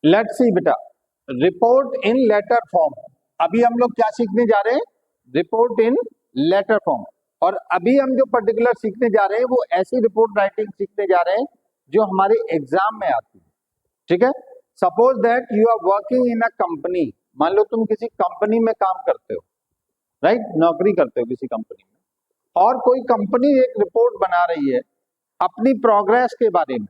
Let's see बेटा, report in letter form. अभी हम लोग क्या सीखने जा रहे हैं? Report in letter form. और अभी हम जो पर्टिकुलर सीखने जा रहे हैं वो ऐसी रिपोर्ट राइटिंग सीखने जा रहे हैं जो हमारे एग्जाम में आती है। ठीक है, suppose that you are working in a company. मान लो तुम किसी कंपनी में काम करते हो, राइट, नौकरी करते हो किसी कंपनी में, और कोई कंपनी एक रिपोर्ट बना रही है अपनी प्रोग्रेस के बारे में,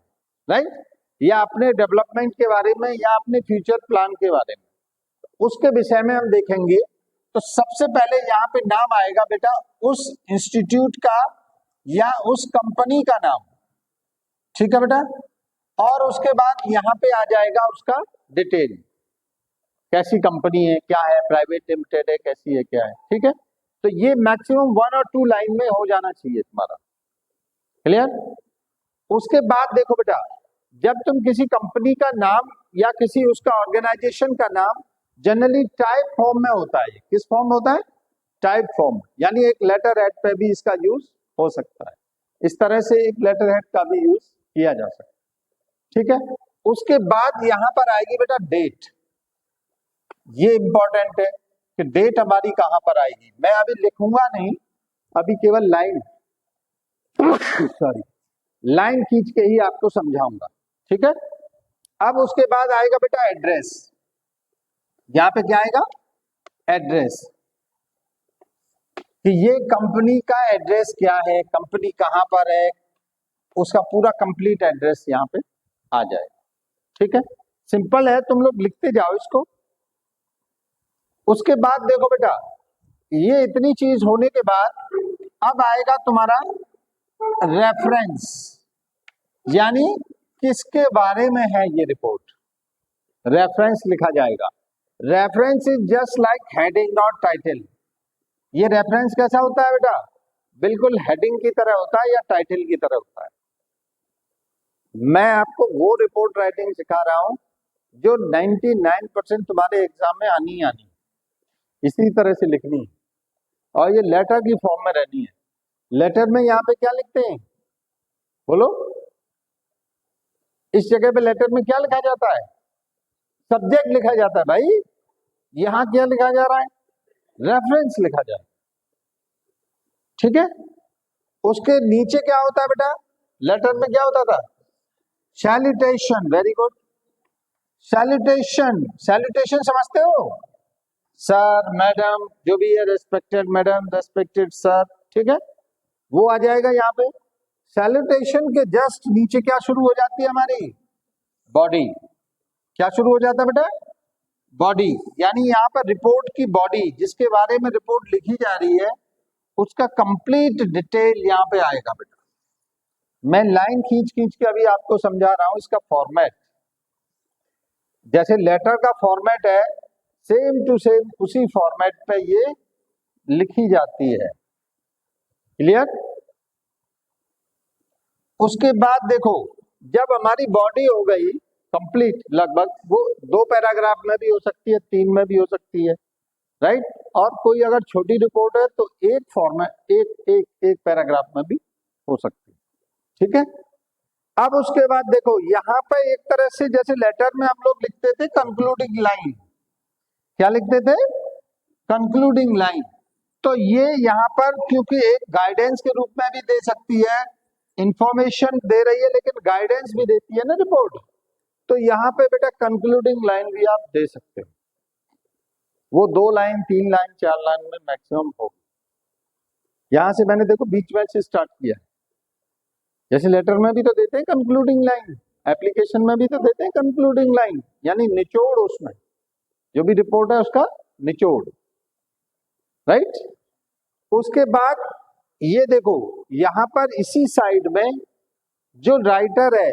राइट, या अपने डेवलपमेंट के बारे में, या अपने फ्यूचर प्लान के बारे में, उसके विषय में हम देखेंगे। तो सबसे पहले यहाँ पे नाम आएगा बेटा उस इंस्टीट्यूट का या उस कंपनी का नाम, ठीक है बेटा। और उसके बाद यहाँ पे आ जाएगा उसका डिटेल, कैसी कंपनी है, क्या है, प्राइवेट लिमिटेड है, कैसी है, क्या है, ठीक है। तो ये मैक्सिमम 1 और 2 लाइन में हो जाना चाहिए तुम्हारा, क्लियर। उसके बाद देखो बेटा, जब तुम किसी कंपनी का नाम या किसी उसका ऑर्गेनाइजेशन का नाम जनरली टाइप फॉर्म में होता है। किस फॉर्म में होता है? टाइप फॉर्म, यानी एक लेटर हेड पे भी इसका यूज हो सकता है। इस तरह से एक लेटर हेड का भी यूज किया जा सकता है, ठीक है। उसके बाद यहां पर आएगी बेटा डेट। ये इंपॉर्टेंट है कि डेट हमारी कहां पर आएगी। मैं अभी लिखूंगा नहीं, अभी केवल लाइन सॉरी लाइन खींच के ही आपको समझाऊंगा, ठीक है। अब उसके बाद आएगा बेटा एड्रेस। यहां पे क्या आएगा? एड्रेस, कि ये कंपनी का एड्रेस क्या है, कंपनी कहां पर है, उसका पूरा कंप्लीट एड्रेस यहां पे आ जाएगा, ठीक है। सिंपल है, तुम लोग लिखते जाओ इसको। उसके बाद देखो बेटा, ये इतनी चीज होने के बाद अब आएगा तुम्हारा रेफरेंस, यानी किसके बारे में है ये रिपोर्ट, रेफरेंस लिखा जाएगा। Reference is just like heading और टाइटल। ये रेफरेंस कैसा होता है बेटा? बिल्कुल हेडिंग की तरह होता है या टाइटल की तरह होता है। मैं आपको वो रिपोर्ट राइटिंग सिखा रहा हूं जो 99% तुम्हारे एग्जाम में आनी ही आनी, इसी तरह से लिखनी है, और ये लेटर की फॉर्म में रहनी है। लेटर में यहाँ पे क्या लिखते हैं बोलो? इस जगह पे लेटर में क्या लिखा जाता है? सब्जेक्ट लिखा जाता है भाई। यहां क्या लिखा जा रहा है? रेफरेंस लिखा जा रहा है, ठीक है। उसके नीचे क्या होता है बेटा? लेटर में क्या होता था? Salutation, very good. Salutation, salutation समझते हो? सर, मैडम, जो भी है, रेस्पेक्टेड मैडम, रेस्पेक्टेड सर, ठीक है, वो आ जाएगा यहाँ पे। सैल्यूटेशन के जस्ट नीचे क्या शुरू हो जाती है हमारी? बॉडी। क्या शुरू हो जाता है बेटा? बॉडी, यानी यहाँ पर रिपोर्ट की बॉडी, जिसके बारे में रिपोर्ट लिखी जा रही है, उसका कंप्लीट डिटेल यहाँ पे आएगा बेटा। मैं लाइन खींच खींच के अभी आपको समझा रहा हूं इसका फॉर्मेट। जैसे लेटर का फॉर्मेट है, सेम टू सेम उसी फॉर्मेट पे ये लिखी जाती है, क्लियर। उसके बाद देखो, जब हमारी बॉडी हो गई कंप्लीट, लगभग वो 2 पैराग्राफ में भी हो सकती है, 3 में भी हो सकती है, राइट। और कोई अगर छोटी रिपोर्ट है तो एक फॉर्मेट, एक पैराग्राफ में भी हो सकती है, ठीक है। अब उसके बाद देखो, यहां पे एक तरह से जैसे लेटर में हम लोग लिखते थे कंक्लूडिंग लाइन। क्या लिखते थे? Concluding line. तो ये यहाँ पर क्योंकि एक गाइडेंस के रूप में भी दे सकती है, इंफॉर्मेशन दे रही है लेकिन गाइडेंस भी देती है ना रिपोर्ट, तो यहाँ पे बेटा कंक्लूडिंग लाइन भी आप दे सकते हो। वो 2 लाइन, 3 लाइन, 4 लाइन में मैक्सिमम होगी। यहां से मैंने देखो बीच में से स्टार्ट किया, जैसे लेटर में भी तो देते हैं कंक्लूडिंग लाइन, एप्लीकेशन में भी तो देते हैं कंक्लूडिंग लाइन, यानी निचोड़, उसमें जो भी रिपोर्ट है उसका निचोड़, राइट। उसके बाद ये देखो, यहां पर इसी साइड में जो राइटर है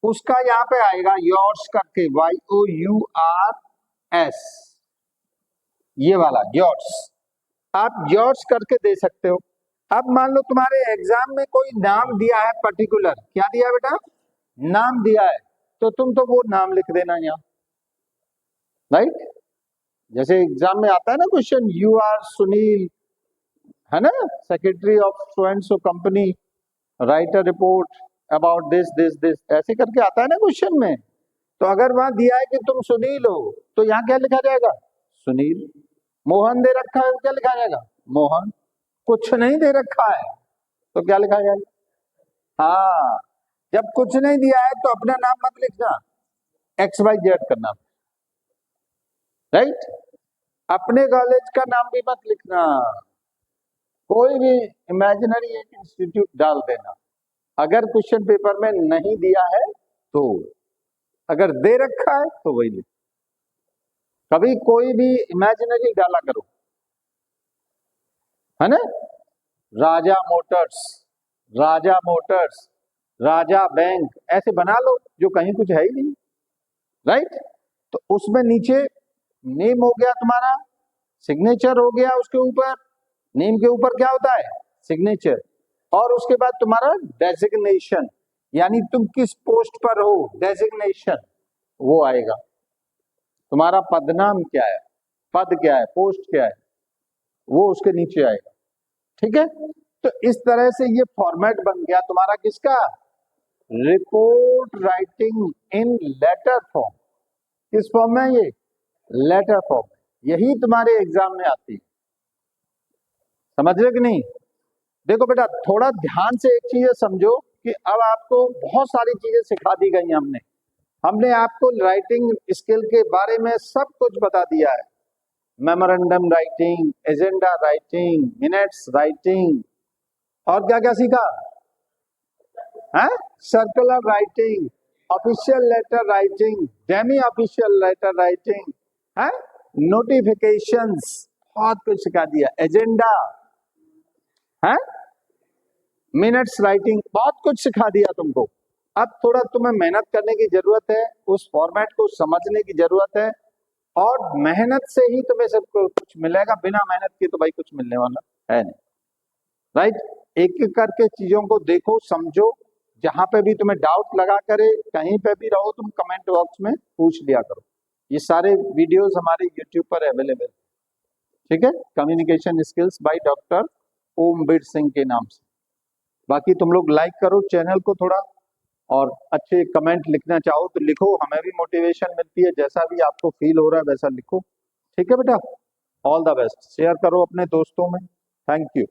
उसका यहाँ पे आएगा योर्स करके, YOURS, ये वाला योर्स, आप योर्स करके दे सकते हो। अब मान लो तुम्हारे एग्जाम में कोई नाम दिया है पर्टिकुलर, क्या दिया बेटा? नाम दिया है, तो तुम तो वो नाम लिख देना यहाँ, राइट। जैसे एग्जाम में आता है ना क्वेश्चन, यू आर सुनील, है ना, secretary of so and so company, right a report about this this this, ऐसे करके आता है ना क्वेश्चन में। तो अगर वहां दिया है कि तुम सुनील हो तो यहाँ क्या लिखा जाएगा? सुनील। मोहन दे रखा है तो क्या लिखा जाएगा? मोहन। कुछ नहीं दे रखा है तो क्या लिखा जाएगा? हाँ, जब कुछ नहीं दिया है तो अपना नाम मत लिखना, XYZ करना, राइट। अपने कॉलेज का नाम भी मत लिखना, कोई भी इमेजिनरी एक इंस्टीट्यूट डाल देना। अगर क्वेश्चन पेपर में नहीं दिया है तो, अगर दे रखा है तो वही लिख। कभी कोई भी इमेजिनरी डाला करो, है ना। राजा मोटर्स, राजा मोटर्स, राजा बैंक, ऐसे बना लो जो कहीं कुछ है ही नहीं, राइट। तो उसमें नीचे नेम हो गया तुम्हारा, सिग्नेचर हो गया, उसके ऊपर नेम के ऊपर क्या होता है? सिग्नेचर। और उसके बाद तुम्हारा डेजिग्नेशन, यानी तुम किस पोस्ट पर हो, डेजिग्नेशन वो आएगा। तुम्हारा पदनाम क्या है, पद क्या है, पोस्ट क्या है, वो उसके नीचे आएगा। ठीक है, तो इस तरह से ये फॉर्मेट बन गया तुम्हारा किसका? Report writing in letter form. किस फॉर्म में? ये लेटर फॉर्म। यही तुम्हारे एग्जाम में आती है, समझ रहे कि नहीं? देखो बेटा, थोड़ा ध्यान से एक चीज समझो कि अब आपको बहुत सारी चीजें सिखा दी गई। हमने आपको राइटिंग स्किल के बारे में सब कुछ बता दिया है। Memorandum writing, agenda writing, minutes writing, और क्या क्या सीखा है? Circular writing, official letter writing, demi official letter writing, है नोटिफिकेशंस, बहुत कुछ सिखा दिया। एजेंडा है, मिनट्स राइटिंग, बहुत कुछ सिखा दिया तुमको। अब थोड़ा तुम्हें मेहनत करने की जरूरत है, उस फॉर्मेट को समझने की जरूरत है, और मेहनत से ही तुम्हें सब कुछ मिलेगा। बिना मेहनत के तो भाई कुछ मिलने वाला है नहीं, राइट। एक एक करके चीजों को देखो, समझो। जहां पे भी तुम्हें डाउट लगा करे, कहीं पे भी रहो, तुम कमेंट बॉक्स में पूछ लिया करो। ये सारे वीडियोस हमारे यूट्यूब पर अवेलेबल, ठीक है। Communication skills by doctor Omveer Singh के नाम से। बाकी तुम लोग लाइक करो चैनल को थोड़ा, और अच्छे कमेंट लिखना चाहो तो लिखो, हमें भी मोटिवेशन मिलती है। जैसा भी आपको फील हो रहा है वैसा लिखो, ठीक है बेटा। All the best. शेयर करो अपने दोस्तों में। Thank you.